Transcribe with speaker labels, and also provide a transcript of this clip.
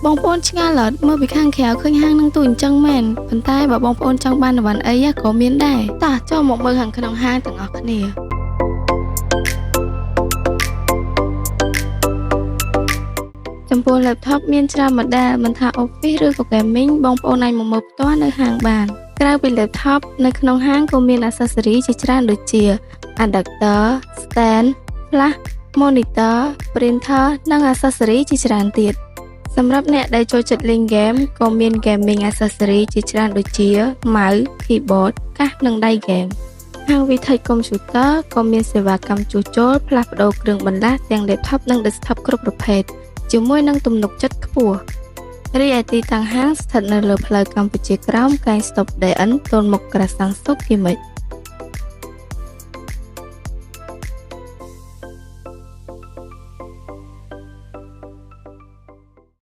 Speaker 1: បងប្អូនឆ្ងល់អត់មើលពីខាងក្រៅឃើញហាងនឹងទូអញ្ចឹងមែនប៉ុន្តែបើបងប្អូនចង់បានអីវ៉ាន់អីក៏មានដែរតោះចូលមកមើលខាងក្នុងហាងទាំងអស់គ្នាចំពោះ laptop មានច្រើន model មិនថា Office ឬក៏ Gaming បងប្អូនអាចមកមើលផ្ទាល់នៅហាងបានក្រៅពី laptop នៅក្នុងហាងក៏មាន accessory ជាច្រើនដូចជា adapter, stand, flash, monitor, printer និង accessory ជាច្រើនទៀតសម្រាប់អ្នកដែលចូលចិត្តលេង game ក៏មាន gaming accessory ជាច្រើនដូចជា mouse, keyboard, កាសនិងដៃ game ហាង Vitech Computer ក៏មានសេវាកម្មជួសជុលផ្លាស់ប្ដូរគ្រឿងបន្លាស់ទាំង laptop និង desktop គ្រប់ប្រភេទជាមួយនឹងទំនុកចិត្តខ្ពស់រីឯទីតាំងហាងស្ថិតនៅលើផ្លូវកម្ពុជាក្រោមកែង Stop DN ទល់មុខក្រសាំងសុខគីមិច